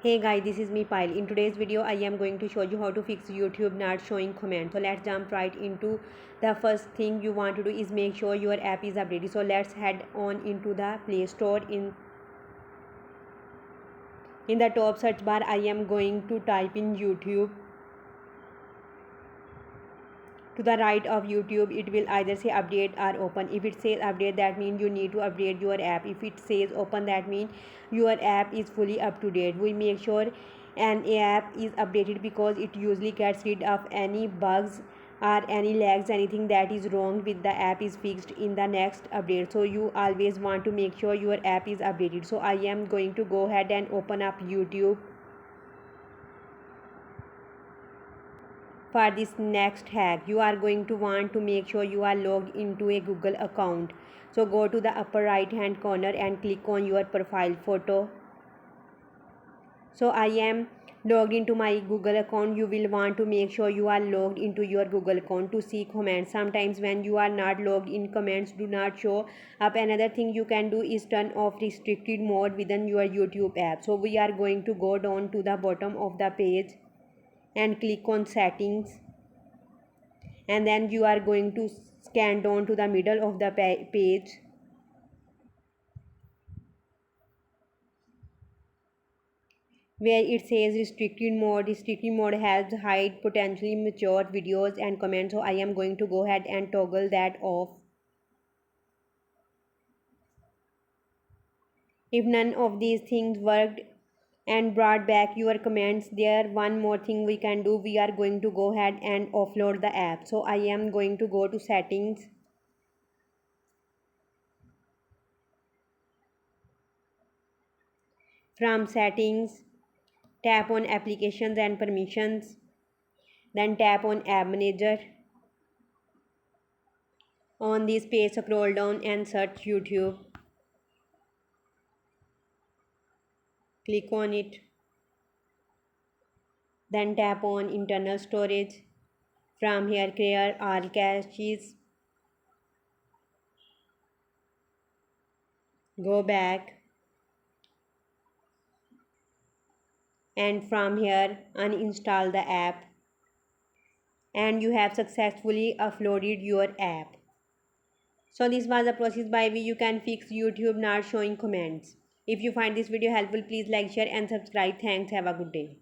Hey guys, this is me Pile. In today's video, I am going to show you how to fix YouTube not showing comments. So let's jump right into the first thing you want to do is make sure your app is updated. So let's head on into the Play Store. In the top search bar, I am going to type in YouTube. To the right of YouTube, it will either say update or open. If it says update, that means you need to update your app. If it says open, that means your app is fully up to date. We make sure an app is updated because it usually gets rid of any bugs or any lags. Anything that is wrong with the app is fixed in the next update. So you always want to make sure your app is updated. So I am going to go ahead and open up YouTube. For this next hack, you are going to want to make sure you are logged into a Google account. So go to the upper right hand corner and click on your profile photo. So I am logged into my Google account. You will want to make sure you are logged into your Google account to see comments. Sometimes when you are not logged in, comments do not show up. Another thing you can do is turn off restricted mode within your YouTube app. So we are going to go down to the bottom of the page and click on settings, and then you are going to scan down to the middle of the page where it says restricted mode. Restricted mode has hide potentially mature videos and comments, so I am going to go ahead and toggle that off. If none of these things worked and brought back your comments, there one more thing we can do. We are going to go ahead and offload the app. So I am going to go to settings. From settings, tap on applications and permissions, then tap on app manager. On this page, scroll down and search YouTube. Click on it, then tap on internal storage. From here, clear all caches. Go back, and from here uninstall the app, and you have successfully uploaded your app. So this was the process by which you can fix YouTube not showing comments. If you find this video helpful, please like, share and subscribe. Thanks. Have a good day.